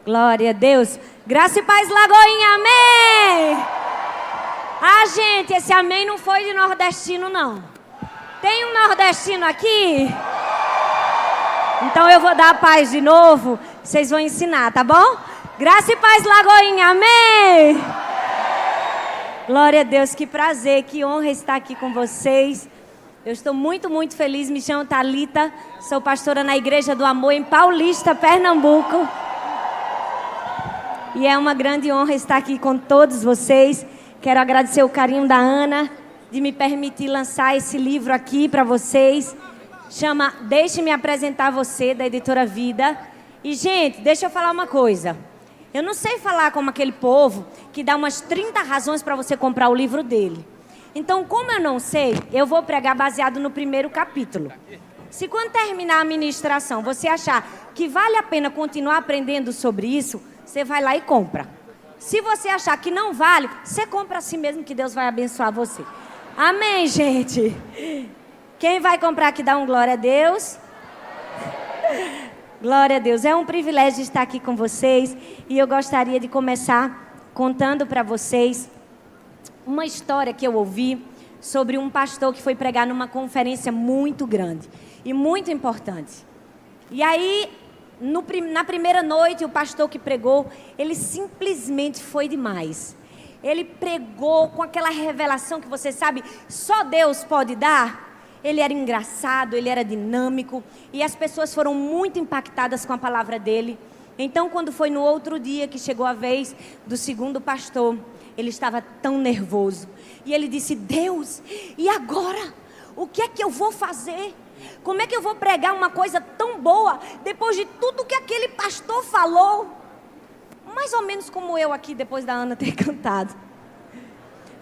Glória a Deus. Graça e paz, Lagoinha, amém! Ah, gente, esse amém não foi de nordestino, não. Tem um nordestino aqui? Então eu vou dar a paz de novo, vocês vão ensinar, tá bom? Graça e paz, Lagoinha, amém! Glória a Deus, que prazer, que honra estar aqui com vocês. Eu estou muito, muito feliz, me chamo Thalita, sou pastora na Igreja do Amor em Paulista, Pernambuco. E é uma grande honra estar aqui com todos vocês. Quero agradecer o carinho da Ana, de me permitir lançar esse livro aqui para vocês. Chama Deixe-me Apresentar Você, da Editora Vida. E, gente, deixa eu falar uma coisa. Eu não sei falar como aquele povo que dá umas 30 razões para você comprar o livro dele. Então, como eu não sei, eu vou pregar baseado no primeiro capítulo. Se quando terminar a ministração você achar que vale a pena continuar aprendendo sobre isso, você vai lá e compra. Se você achar que não vale, você compra assim mesmo, que Deus vai abençoar você. Amém, gente? Quem vai comprar aqui dá um glória a Deus? Glória a Deus. É um privilégio estar aqui com vocês. E eu gostaria de começar contando para vocês uma história que eu ouvi sobre um pastor que foi pregar numa conferência muito grande e muito importante. E aí, na primeira noite, o pastor que pregou, ele simplesmente foi demais. Ele pregou com aquela revelação que você sabe, só Deus pode dar. Ele era engraçado, ele era dinâmico e as pessoas foram muito impactadas com a palavra dele. Então, quando foi no outro dia que chegou a vez do segundo pastor, ele estava tão nervoso. E ele disse: Deus, e agora? O que é que eu vou fazer? Como é que eu vou pregar uma coisa tão boa depois de tudo que aquele pastor falou? Mais ou menos como eu aqui, depois da Ana ter cantado.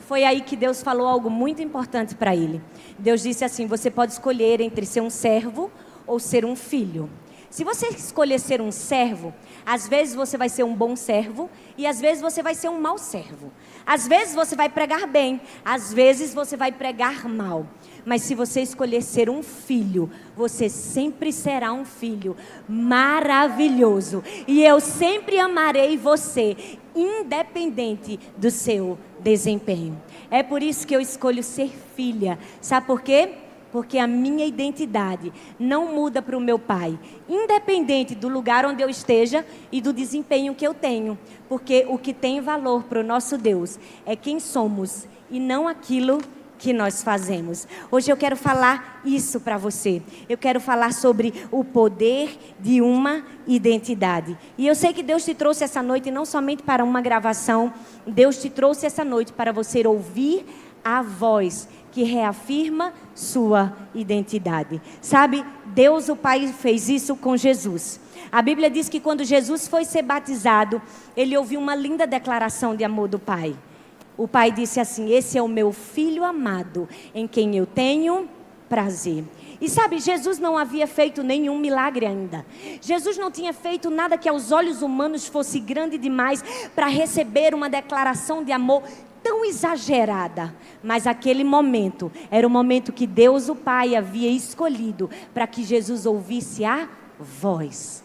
Foi aí que Deus falou algo muito importante para ele. Deus disse assim: você pode escolher entre ser um servo ou ser um filho. Se você escolher ser um servo, às vezes você vai ser um bom servo e às vezes você vai ser um mau servo. Às vezes você vai pregar bem, às vezes você vai pregar mal. Mas se você escolher ser um filho, você sempre será um filho maravilhoso. E eu sempre amarei você, independente do seu desempenho. É por isso que eu escolho ser filha. Sabe por quê? Porque a minha identidade não muda para o meu pai, independente do lugar onde eu esteja e do desempenho que eu tenho. Porque o que tem valor para o nosso Deus é quem somos e não aquilo que nós fazemos. Hoje eu quero falar isso para você. Eu quero falar sobre o poder de uma identidade. E eu sei que Deus te trouxe essa noite não somente para uma gravação. Deus te trouxe essa noite para você ouvir a voz que reafirma sua identidade. Sabe, Deus o Pai fez isso com Jesus. A Bíblia diz que quando Jesus foi ser batizado, ele ouviu uma linda declaração de amor do Pai. O Pai disse assim: esse é o meu filho amado, em quem eu tenho prazer. E sabe, Jesus não havia feito nenhum milagre ainda. Jesus não tinha feito nada que aos olhos humanos fosse grande demais para receber uma declaração de amor tão exagerada, mas aquele momento era o momento que Deus o Pai havia escolhido para que Jesus ouvisse a voz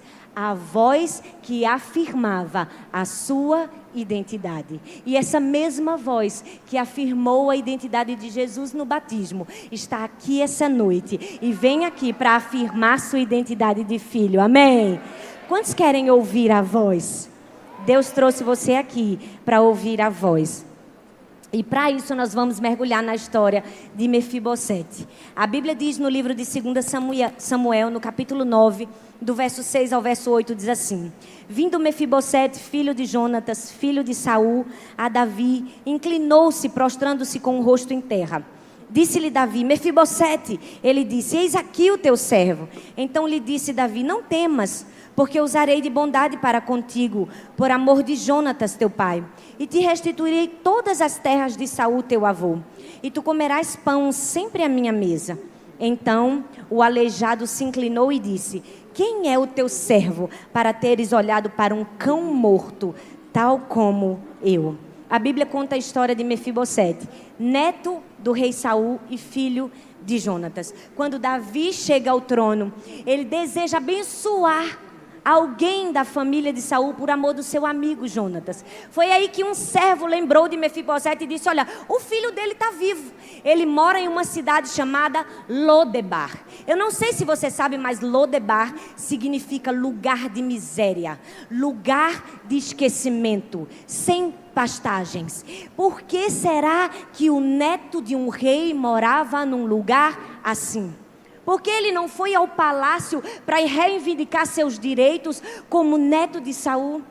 que afirmava a sua identidade. E essa mesma voz que afirmou a identidade de Jesus no batismo está aqui essa noite e vem aqui para afirmar sua identidade de filho. Amém? Quantos querem ouvir a voz? Deus trouxe você aqui para ouvir a voz. E para isso nós vamos mergulhar na história de Mefibosete. A Bíblia diz no livro de 2 Samuel, no capítulo 9, do verso 6 ao verso 8, diz assim: vindo Mefibosete, filho de Jonatas, filho de Saul, a Davi, inclinou-se, prostrando-se com o rosto em terra. Disse-lhe Davi: Mefibosete. Ele disse: eis aqui o teu servo. Então lhe disse Davi: não temas, porque usarei de bondade para contigo, por amor de Jonatas teu pai, e te restituirei todas as terras de Saul teu avô, e tu comerás pão sempre à minha mesa. Então o aleijado se inclinou e disse: quem é o teu servo para teres olhado para um cão morto, tal como eu? A Bíblia conta a história de Mefibosete, neto do rei Saul e filho de Jonatas. Quando Davi chega ao trono, ele deseja abençoar alguém da família de Saul por amor do seu amigo Jonatas. Foi aí que um servo lembrou de Mefibosete e disse: olha, o filho dele está vivo. Ele mora em uma cidade chamada Lodebar. Eu não sei se você sabe, mas Lodebar significa lugar de miséria, lugar de esquecimento, sem pastagens. Por que será que o neto de um rei morava num lugar assim? Porque ele não foi ao palácio para reivindicar seus direitos como neto de Saul?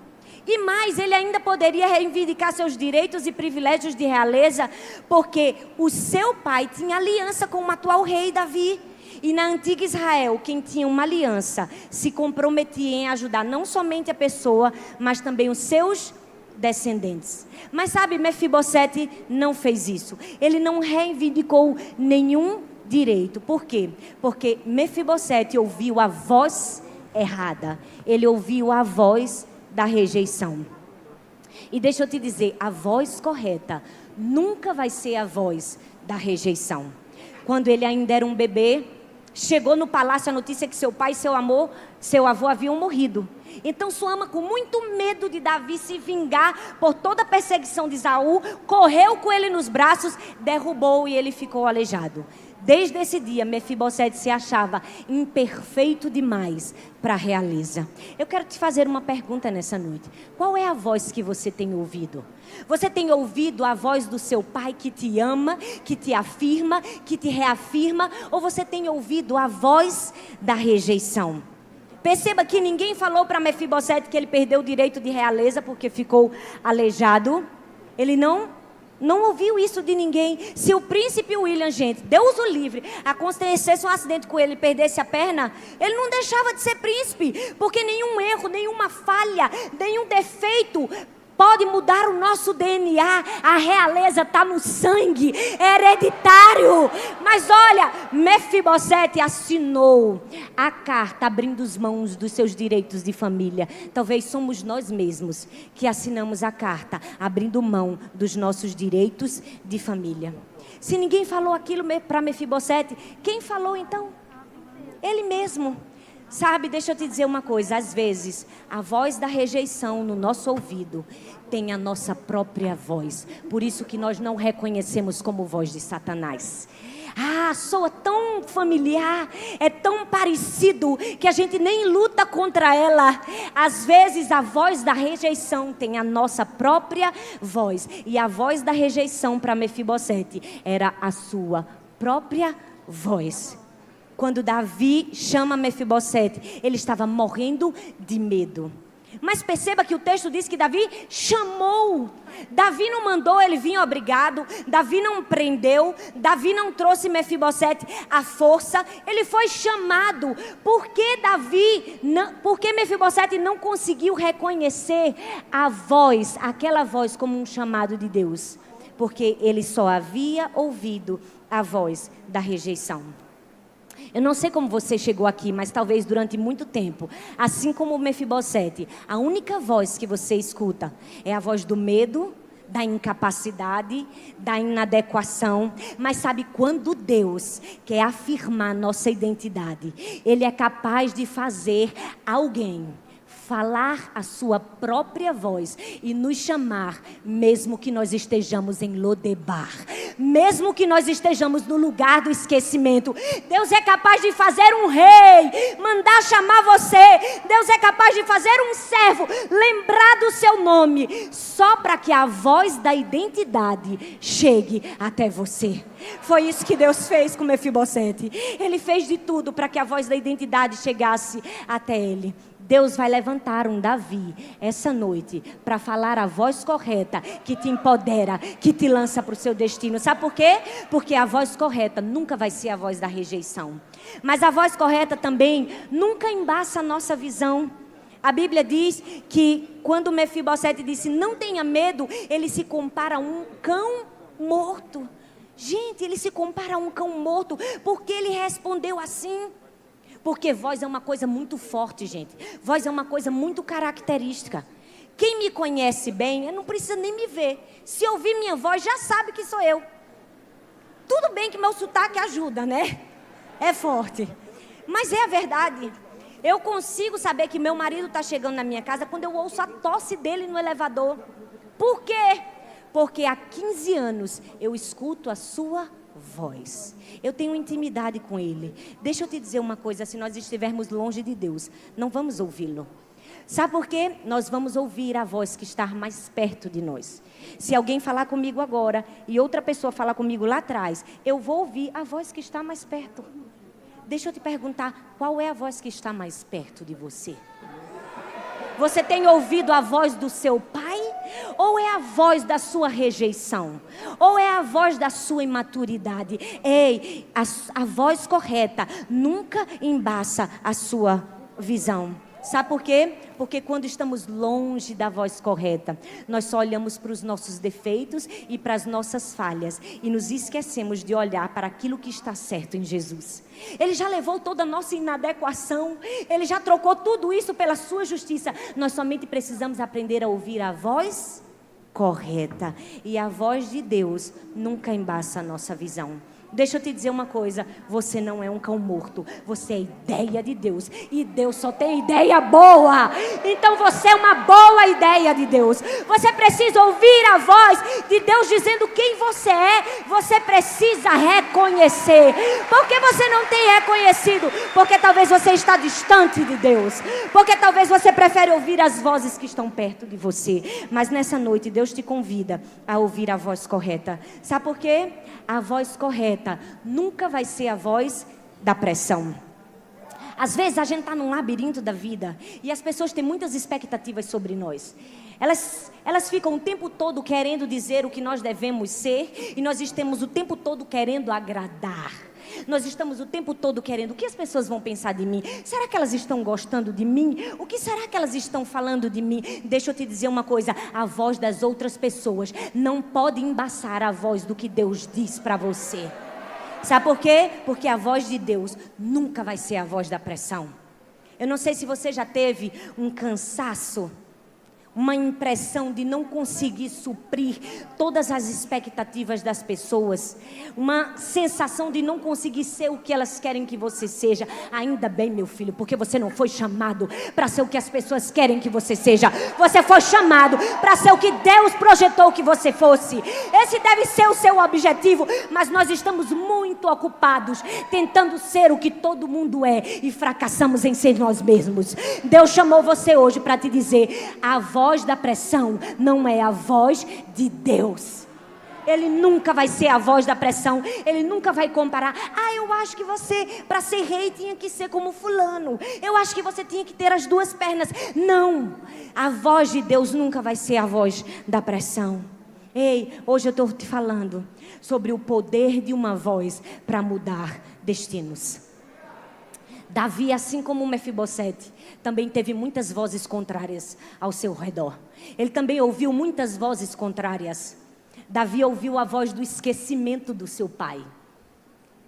E mais, ele ainda poderia reivindicar seus direitos e privilégios de realeza, porque o seu pai tinha aliança com o atual rei Davi. E na antiga Israel, quem tinha uma aliança se comprometia em ajudar não somente a pessoa, mas também os seus descendentes. Mas sabe, Mefibosete não fez isso. Ele não reivindicou nenhum direito. Por quê? Porque Mefibosete ouviu a voz errada. Ele ouviu a voz da rejeição. E deixa eu te dizer, a voz correta nunca vai ser a voz da rejeição. Quando ele ainda era um bebê, chegou no palácio a notícia que seu pai e seu avô haviam morrido. Então sua ama, com muito medo de Davi se vingar por toda a perseguição de Saul, correu com ele nos braços, derrubou e ele ficou aleijado. Desde esse dia, Mefibosete se achava imperfeito demais para a realeza. Eu quero te fazer uma pergunta nessa noite. Qual é a voz que você tem ouvido? Você tem ouvido a voz do seu pai que te ama, que te afirma, que te reafirma? Ou você tem ouvido a voz da rejeição? Perceba que ninguém falou para Mefibosete que ele perdeu o direito de realeza porque ficou aleijado. Ele não ouviu isso de ninguém. Se o príncipe William, gente, Deus o livre, acontecesse um acidente com ele e perdesse a perna, ele não deixava de ser príncipe, porque nenhum erro, nenhuma falha, nenhum defeito pode mudar o nosso DNA. A realeza está no sangue, é hereditário. Mas olha, Mefibosete assinou a carta abrindo as mãos dos seus direitos de família. Talvez somos nós mesmos que assinamos a carta abrindo mão dos nossos direitos de família. Se ninguém falou aquilo para Mefibosete, quem falou então? Ele mesmo. Sabe, deixa eu te dizer uma coisa. Às vezes, a voz da rejeição no nosso ouvido tem a nossa própria voz. Por isso que nós não reconhecemos como voz de Satanás. Soa tão familiar, é tão parecido, que a gente nem luta contra ela. Às vezes, a voz da rejeição tem a nossa própria voz. E a voz da rejeição para Mefibosete era a sua própria voz. Quando Davi chama Mefibosete, ele estava morrendo de medo. Mas perceba que o texto diz que Davi chamou. Davi não mandou ele vir obrigado. Davi não prendeu. Davi não trouxe Mefibosete à força. Ele foi chamado. Por que Mefibosete não conseguiu reconhecer a voz, aquela voz, como um chamado de Deus? Porque ele só havia ouvido a voz da rejeição. Eu não sei como você chegou aqui, mas talvez durante muito tempo, assim como Mefibosete, a única voz que você escuta é a voz do medo, da incapacidade, da inadequação. Mas sabe, quando Deus quer afirmar nossa identidade, Ele é capaz de fazer alguém falar a sua própria voz e nos chamar, mesmo que nós estejamos em Lodebar, mesmo que nós estejamos no lugar do esquecimento. Deus é capaz de fazer um rei mandar chamar você. Deus é capaz de fazer um servo lembrar do seu nome, só para que a voz da identidade chegue até você. Foi isso que Deus fez com Mefibosete. Ele fez de tudo para que a voz da identidade chegasse até ele. Deus vai levantar um Davi essa noite para falar a voz correta que te empodera, que te lança para o seu destino. Sabe por quê? Porque a voz correta nunca vai ser a voz da rejeição. Mas a voz correta também nunca embaça a nossa visão. A Bíblia diz que quando Mefibosete disse não tenha medo, ele se compara a um cão morto. Gente, ele se compara a um cão morto. Por que ele respondeu assim? Porque voz é uma coisa muito forte, gente. Voz é uma coisa muito característica. Quem me conhece bem, não precisa nem me ver. Se ouvir minha voz, já sabe que sou eu. Tudo bem que meu sotaque ajuda, né? É forte. Mas é a verdade. Eu consigo saber que meu marido está chegando na minha casa quando eu ouço a tosse dele no elevador. Por quê? Porque há 15 anos eu escuto a sua voz. Eu tenho intimidade com ele. Deixa eu te dizer uma coisa, se nós estivermos longe de Deus, não vamos ouvi-lo. Sabe por quê? Nós vamos ouvir a voz que está mais perto de nós. Se alguém falar comigo agora e outra pessoa falar comigo lá atrás, eu vou ouvir a voz que está mais perto. Deixa eu te perguntar, qual é a voz que está mais perto de você? Você tem ouvido a voz do seu pai? Ou é a voz da sua rejeição? Ou é a voz da sua imaturidade? Ei, a voz correta nunca embaça a sua visão. Sabe por quê? Porque quando estamos longe da voz correta, nós só olhamos para os nossos defeitos e para as nossas falhas e nos esquecemos de olhar para aquilo que está certo em Jesus. Ele já levou toda a nossa inadequação, Ele já trocou tudo isso pela sua justiça. Nós somente precisamos aprender a ouvir a voz correta. E a voz de Deus nunca embaça a nossa visão. Deixa eu te dizer uma coisa, você não é um cão morto, você é ideia de Deus, e Deus só tem ideia boa. Então você é uma boa ideia de Deus. Você precisa ouvir a voz de Deus dizendo quem você é. Você precisa reconhecer. Por que você não tem reconhecido? Porque talvez você está distante de Deus, porque talvez você prefere ouvir as vozes que estão perto de você. Mas nessa noite Deus te convida a ouvir a voz correta. Sabe por quê? A voz correta nunca vai ser a voz da pressão. Às vezes a gente está num labirinto da vida e as pessoas têm muitas expectativas sobre nós. Elas ficam o tempo todo querendo dizer o que nós devemos ser e nós estamos o tempo todo querendo agradar. Nós estamos o tempo todo querendo, o que as pessoas vão pensar de mim? Será que elas estão gostando de mim? O que será que elas estão falando de mim? Deixa eu te dizer uma coisa, a voz das outras pessoas não pode embaçar a voz do que Deus diz para você. Sabe por quê? Porque a voz de Deus nunca vai ser a voz da pressão. Eu não sei se você já teve um cansaço, uma impressão de não conseguir suprir todas as expectativas das pessoas, uma sensação de não conseguir ser o que elas querem que você seja. Ainda bem, meu filho, porque você não foi chamado para ser o que as pessoas querem que você seja. Você foi chamado para ser o que Deus projetou que você fosse. Esse deve ser o seu objetivo, mas nós estamos muito ocupados tentando ser o que todo mundo é e fracassamos em ser nós mesmos. Deus chamou você hoje para te dizer, a voz da pressão não é a voz de Deus. Ele nunca vai ser a voz da pressão. Ele nunca vai comparar. Eu acho que você, para ser rei, tinha que ser como fulano. Eu acho que você tinha que ter as duas pernas. Não, a voz de Deus nunca vai ser a voz da pressão. Ei, hoje eu estou te falando sobre o poder de uma voz para mudar destinos. Davi, assim como Mefibosete, também teve muitas vozes contrárias ao seu redor. Ele também ouviu muitas vozes contrárias. Davi ouviu a voz do esquecimento do seu pai.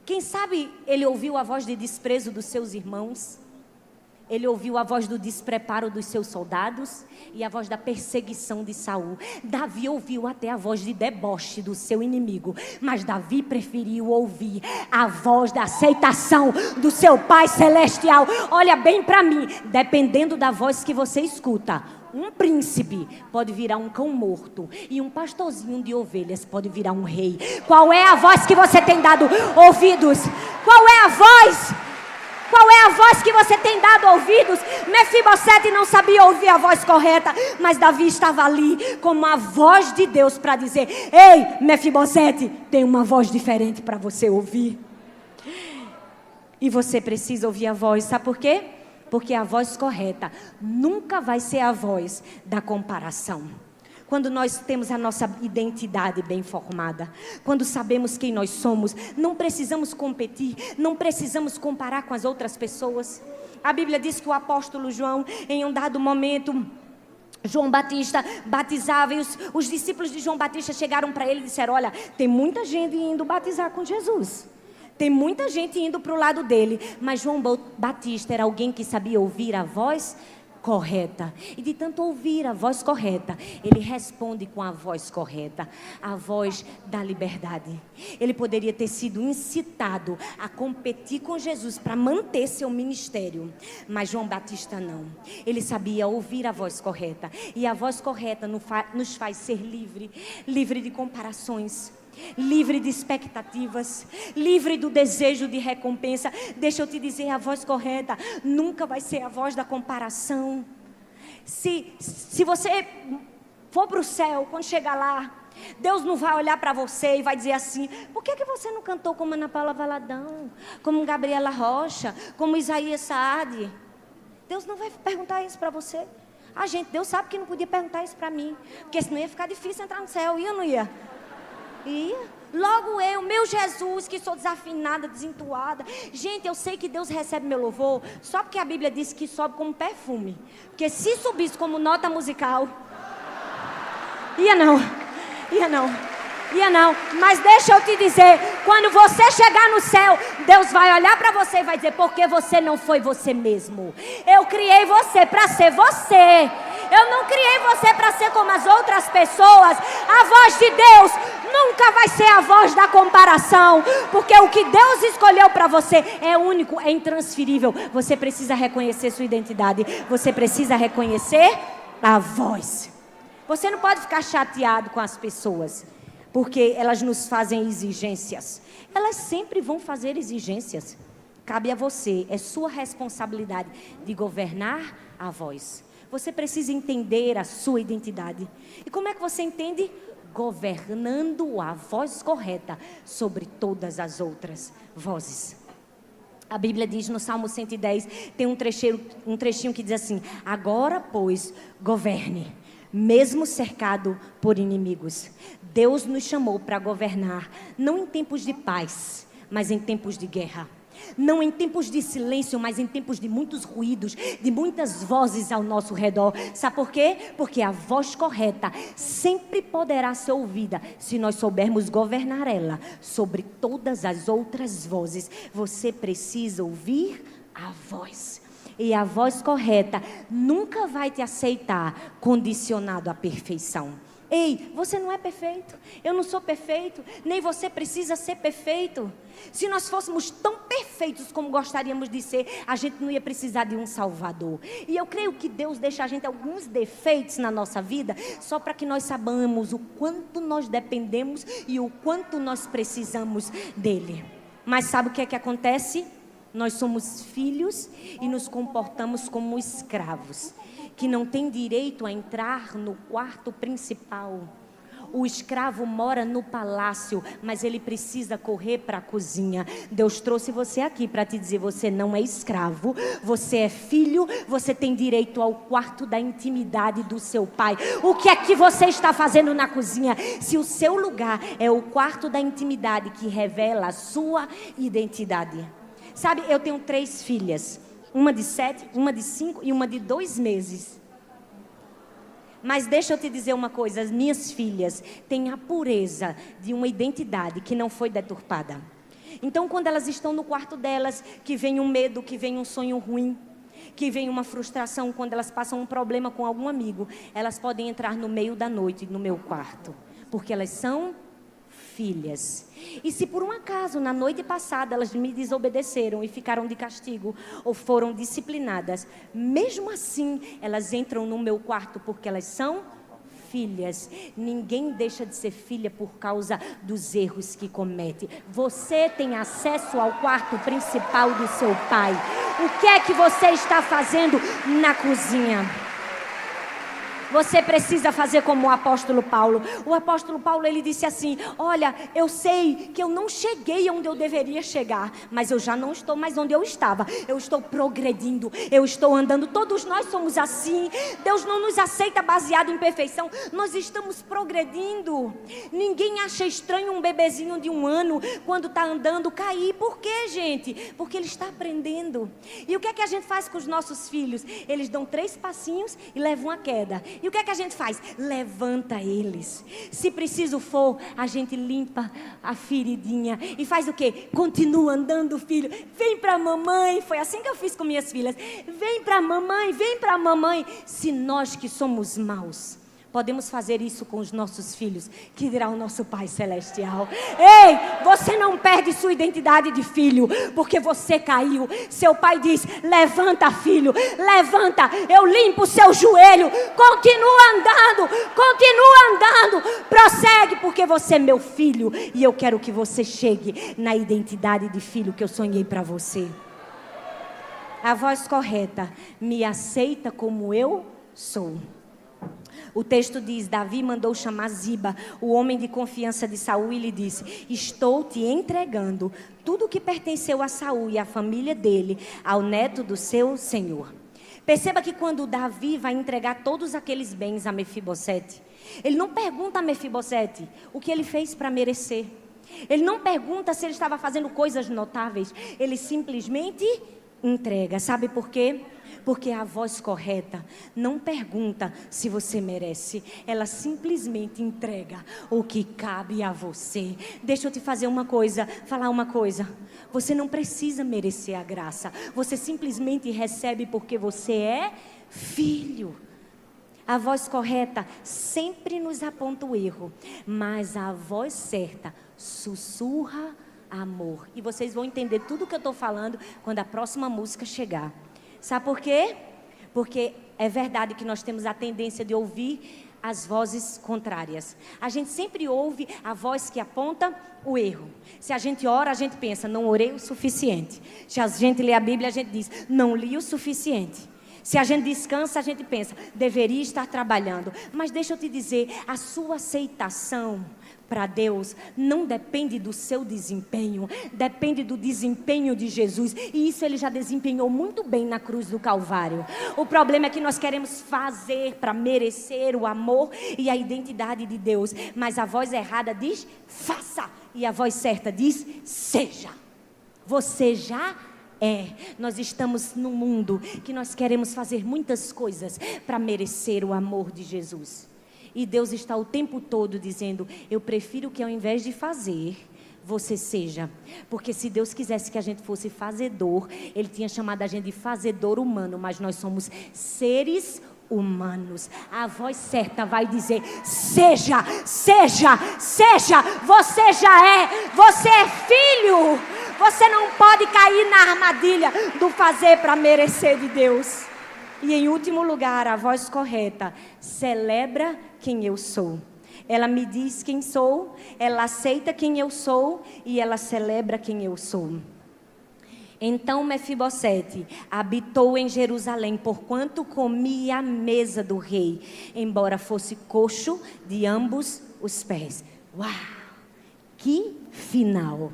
Quem sabe ele ouviu a voz de desprezo dos seus irmãos. Ele ouviu a voz do despreparo dos seus soldados e a voz da perseguição de Saul. Davi ouviu até a voz de deboche do seu inimigo, mas Davi preferiu ouvir a voz da aceitação do seu Pai Celestial. Olha bem para mim, dependendo da voz que você escuta, um príncipe pode virar um cão morto e um pastorzinho de ovelhas pode virar um rei. Qual é a voz que você tem dado ouvidos? Qual é a voz? Qual é a voz que você tem dado ouvidos? Mefibosete não sabia ouvir a voz correta, mas Davi estava ali como a voz de Deus para dizer, ei, Mefibosete, tem uma voz diferente para você ouvir. E você precisa ouvir a voz, sabe por quê? Porque a voz correta nunca vai ser a voz da comparação. Quando nós temos a nossa identidade bem formada, quando sabemos quem nós somos, não precisamos competir, não precisamos comparar com as outras pessoas. A Bíblia diz que o apóstolo João, em um dado momento, João Batista batizava e os discípulos de João Batista chegaram para ele e disseram, olha, tem muita gente indo batizar com Jesus. Tem muita gente indo para o lado dele, mas João Batista era alguém que sabia ouvir a voz correta. E de tanto ouvir a voz correta, ele responde com a voz correta, a voz da liberdade. Ele poderia ter sido incitado a competir com Jesus para manter seu ministério, mas João Batista não. Ele sabia ouvir a voz correta, e a voz correta nos faz ser livre de comparações, livre de expectativas, livre do desejo de recompensa. Deixa eu te dizer, a voz correta nunca vai ser a voz da comparação. Se você for para o céu, quando chegar lá, Deus não vai olhar para você e vai dizer assim: por que você não cantou como Ana Paula Valadão, como Gabriela Rocha, como Isaías Saad? Deus não vai perguntar isso para você. Deus sabe que não podia perguntar isso para mim, porque senão ia ficar difícil entrar no céu. Ia ou não ia? E logo eu, meu Jesus, que sou desafinada, desentoada. Gente, eu sei que Deus recebe meu louvor só porque a Bíblia diz que sobe como perfume. Porque se subisse como nota musical, ia não. Mas deixa eu te dizer, quando você chegar no céu, Deus vai olhar para você e vai dizer: porque você não foi você mesmo. Eu criei você para ser você. Eu não criei você para ser como as outras pessoas. A voz de Deus nunca vai ser a voz da comparação, porque o que Deus escolheu para você é único, é intransferível. Você precisa reconhecer sua identidade. Você precisa reconhecer a voz. Você não pode ficar chateado com as pessoas, porque elas nos fazem exigências. Elas sempre vão fazer exigências. Cabe a você, é sua responsabilidade de governar a voz. Você precisa entender a sua identidade. E como é que você entende? Governando a voz correta sobre todas as outras vozes. A Bíblia diz no Salmo 110, tem um trechinho que diz assim: agora, pois, governe, mesmo cercado por inimigos. Deus nos chamou para governar, não em tempos de paz, mas em tempos de guerra. Não em tempos de silêncio, mas em tempos de muitos ruídos, de muitas vozes ao nosso redor. Sabe por quê? Porque a voz correta sempre poderá ser ouvida se nós soubermos governar ela sobre todas as outras vozes. Você precisa ouvir a voz. E a voz correta nunca vai te aceitar condicionado à perfeição. Ei, você não é perfeito, eu não sou perfeito, nem você precisa ser perfeito. Se nós fôssemos tão perfeitos como gostaríamos de ser, a gente não ia precisar de um Salvador. E eu creio que Deus deixa a gente alguns defeitos na nossa vida, só para que nós saibamos o quanto nós dependemos e o quanto nós precisamos dele. Mas sabe o que é que acontece? Nós somos filhos e nos comportamos como escravos, que não tem direito a entrar no quarto principal. O escravo mora no palácio, mas ele precisa correr para a cozinha. Deus trouxe você aqui para te dizer: você não é escravo, você é filho, você tem direito ao quarto da intimidade do seu pai. O que é que você está fazendo na cozinha? Se o seu lugar é o quarto da intimidade que revela a sua identidade. Sabe, eu tenho 3 filhas. Uma de 7, uma de 5 e uma de 2 meses. Mas deixa eu te dizer uma coisa: as minhas filhas têm a pureza de uma identidade que não foi deturpada. Então, quando elas estão no quarto delas, que vem um medo, que vem um sonho ruim, que vem uma frustração, quando elas passam um problema com algum amigo, elas podem entrar no meio da noite no meu quarto, porque elas são filhas. E se por um acaso na noite passada elas me desobedeceram e ficaram de castigo ou foram disciplinadas, mesmo assim elas entram no meu quarto porque elas são filhas. Ninguém deixa de ser filha por causa dos erros que comete. Você tem acesso ao quarto principal do seu pai. O que é que você está fazendo na cozinha? Você precisa fazer como o apóstolo Paulo. O apóstolo Paulo, ele disse assim: olha, eu sei que eu não cheguei onde eu deveria chegar, mas eu já não estou mais onde eu estava. Eu estou progredindo, eu estou andando. Todos nós somos assim. Deus não nos aceita baseado em perfeição. Nós estamos progredindo. Ninguém acha estranho um bebezinho de 1 ano, quando está andando, cair. Por quê, gente? Porque ele está aprendendo. E o que é que a gente faz com os nossos filhos? Eles dão 3 passinhos e levam a queda. E o que é que a gente faz? Levanta eles. Se preciso for, a gente limpa a feridinha. E faz o quê? Continua andando, filho. Vem pra mamãe. Foi assim que eu fiz com minhas filhas. Vem pra mamãe, vem pra mamãe. Se nós que somos maus podemos fazer isso com os nossos filhos, que dirá o nosso Pai Celestial? Ei, você não perde sua identidade de filho, porque você caiu. Seu pai diz, levanta, filho, levanta, eu limpo o seu joelho, continua andando, prossegue, porque você é meu filho, e eu quero que você chegue na identidade de filho que eu sonhei para você. A voz correta, me aceita como eu sou. O texto diz, Davi mandou chamar Ziba, o homem de confiança de Saul, e lhe disse, estou te entregando tudo o que pertenceu a Saul e a família dele, ao neto do seu senhor. Perceba que quando Davi vai entregar todos aqueles bens a Mefibosete, ele não pergunta a Mefibosete o que ele fez para merecer. Ele não pergunta se ele estava fazendo coisas notáveis. Ele simplesmente entrega. Sabe por quê? Porque a voz correta não pergunta se você merece. Ela simplesmente entrega o que cabe a você. Deixa eu te falar uma coisa. Você não precisa merecer a graça. Você simplesmente recebe porque você é filho. A voz correta sempre nos aponta o erro. Mas a voz certa sussurra amor. E vocês vão entender tudo o que eu estou falando quando a próxima música chegar. Sabe por quê? Porque é verdade que nós temos a tendência de ouvir as vozes contrárias. A gente sempre ouve a voz que aponta o erro. Se a gente ora, a gente pensa, não orei o suficiente. Se a gente lê a Bíblia, a gente diz, não li o suficiente. Se a gente descansa, a gente pensa, deveria estar trabalhando. Mas deixa eu te dizer, a sua aceitação para Deus não depende do seu desempenho, depende do desempenho de Jesus. E isso ele já desempenhou muito bem na cruz do Calvário. O problema é que nós queremos fazer para merecer o amor e a identidade de Deus. Mas a voz errada diz, faça. E a voz certa diz, seja. Você já nós estamos num mundo que nós queremos fazer muitas coisas para merecer o amor de Jesus. E Deus está o tempo todo dizendo, eu prefiro que ao invés de fazer, você seja. Porque se Deus quisesse que a gente fosse fazedor, Ele tinha chamado a gente de fazedor humano, mas nós somos seres humanos. A voz certa vai dizer, seja, seja, seja, você é filho. Você não pode cair na armadilha do fazer para merecer de Deus. E em último lugar, a voz correta celebra quem eu sou. Ela me diz quem sou, ela aceita quem eu sou e ela celebra quem eu sou. Então Mefibosete habitou em Jerusalém, porquanto comia à mesa do rei, embora fosse coxo de ambos os pés. Uau! Que final!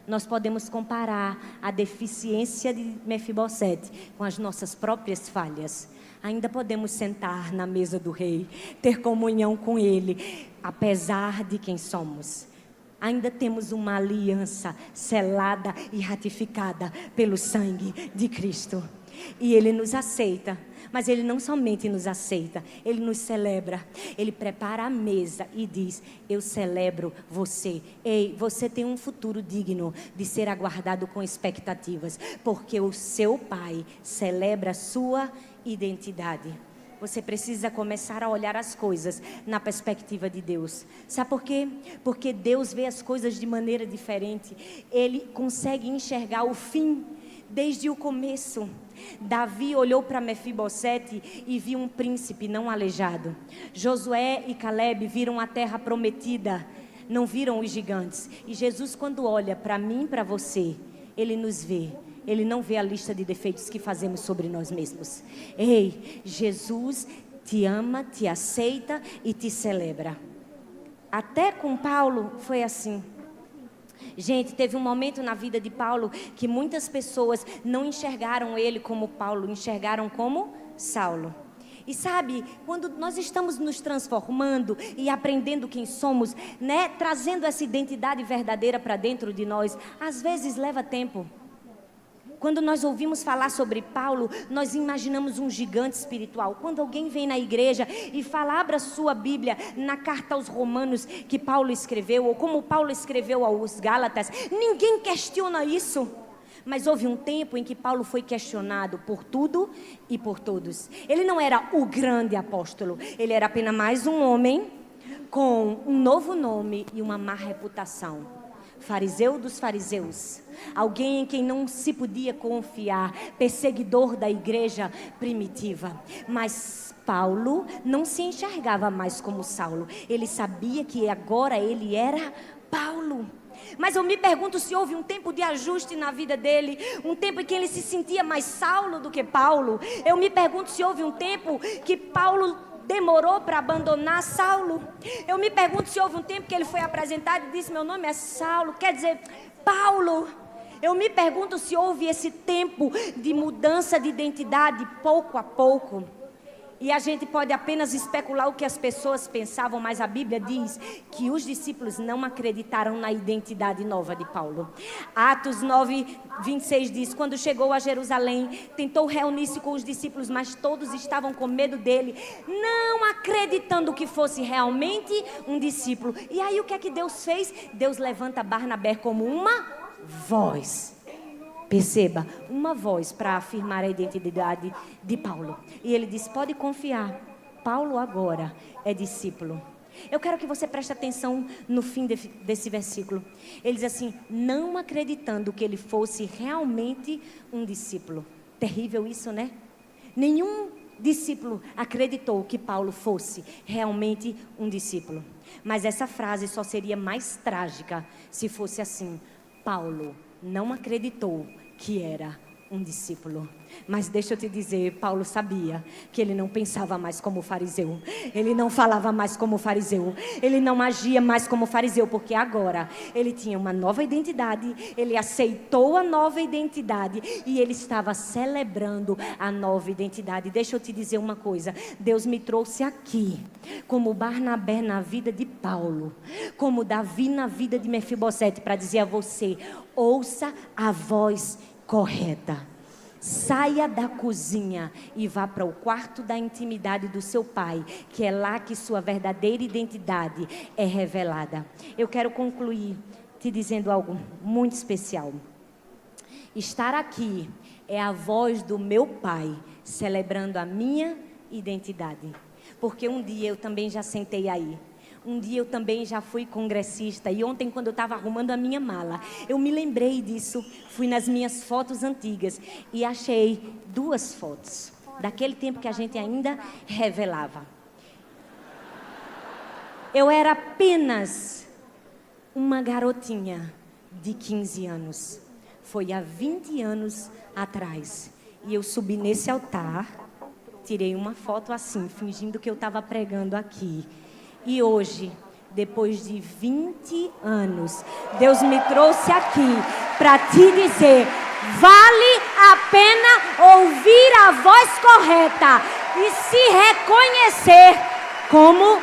Nós podemos comparar a deficiência de Mefibosete com as nossas próprias falhas. Ainda podemos sentar na mesa do rei, ter comunhão com ele, apesar de quem somos. Ainda temos uma aliança selada e ratificada pelo sangue de Cristo. E Ele nos aceita, mas Ele não somente nos aceita, Ele nos celebra. Ele prepara a mesa e diz, eu celebro você. Ei, você tem um futuro digno de ser aguardado com expectativas, porque o seu Pai celebra a sua identidade. Você precisa começar a olhar as coisas na perspectiva de Deus. Sabe por quê? Porque Deus vê as coisas de maneira diferente. Ele consegue enxergar o fim desde o começo. Davi olhou para Mefibosete e viu um príncipe não aleijado. Josué e Caleb viram a terra prometida, não viram os gigantes. E Jesus, quando olha para mim e para você, Ele nos vê. Ele não vê a lista de defeitos que fazemos sobre nós mesmos. Ei, Jesus te ama, te aceita e te celebra. Até com Paulo foi assim. Gente, teve um momento na vida de Paulo que muitas pessoas não enxergaram ele como Paulo, enxergaram como Saulo. E sabe, quando nós estamos nos transformando e aprendendo quem somos, né, trazendo essa identidade verdadeira para dentro de nós, às vezes leva tempo. Quando nós ouvimos falar sobre Paulo, nós imaginamos um gigante espiritual. Quando alguém vem na igreja e fala, abra sua Bíblia na carta aos Romanos que Paulo escreveu, ou como Paulo escreveu aos Gálatas, ninguém questiona isso. Mas houve um tempo em que Paulo foi questionado por tudo e por todos. Ele não era o grande apóstolo, ele era apenas mais um homem com um novo nome e uma má reputação. Fariseu dos fariseus, alguém em quem não se podia confiar, perseguidor da igreja primitiva. Mas Paulo não se enxergava mais como Saulo, ele sabia que agora ele era Paulo. Mas eu me pergunto se houve um tempo de ajuste na vida dele, um tempo em que ele se sentia mais Saulo do que Paulo. Eu me pergunto se houve um tempo que Paulo demorou para abandonar Saulo. Eu me pergunto se houve um tempo que ele foi apresentado e disse, meu nome é Saulo, quer dizer, Paulo. Eu me pergunto se houve esse tempo de mudança de identidade pouco a pouco. E a gente pode apenas especular o que as pessoas pensavam, mas a Bíblia diz que os discípulos não acreditaram na identidade nova de Paulo. Atos 9:26 diz, quando chegou a Jerusalém, tentou reunir-se com os discípulos, mas todos estavam com medo dele, não acreditando que fosse realmente um discípulo. E aí o que é que Deus fez? Deus levanta Barnabé como uma voz. Perceba, uma voz para afirmar a identidade de Paulo. E ele diz, pode confiar, Paulo agora é discípulo. Eu quero que você preste atenção no fim desse versículo. Ele diz assim, não acreditando que ele fosse realmente um discípulo. Terrível isso, né? Nenhum discípulo acreditou que Paulo fosse realmente um discípulo. Mas essa frase só seria mais trágica se fosse assim, Paulo não acreditou que era um discípulo. Mas deixa eu te dizer, Paulo sabia que ele não pensava mais como fariseu. Ele não falava mais como fariseu. Ele não agia mais como fariseu, porque agora ele tinha uma nova identidade. Ele aceitou a nova identidade e ele estava celebrando a nova identidade. Deixa eu te dizer uma coisa. Deus me trouxe aqui como Barnabé na vida de Paulo, como Davi na vida de Mefibosete, para dizer a você, ouça a voz correta. Saia da cozinha e vá para o quarto da intimidade do seu pai, que é lá que sua verdadeira identidade é revelada. Eu quero concluir te dizendo algo muito especial. Estar aqui é a voz do meu pai celebrando a minha identidade. Porque um dia eu também já sentei aí. Um dia eu também já fui congressista e ontem quando eu estava arrumando a minha mala, eu me lembrei disso, fui nas minhas fotos antigas e achei 2 fotos, daquele tempo que a gente ainda revelava. Eu era apenas uma garotinha de 15 anos, foi há 20 anos atrás e eu subi nesse altar, tirei uma foto assim, fingindo que eu estava pregando aqui. E hoje, depois de 20 anos, Deus me trouxe aqui para te dizer, vale a pena ouvir a voz correta e se reconhecer como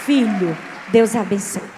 filho. Deus abençoe.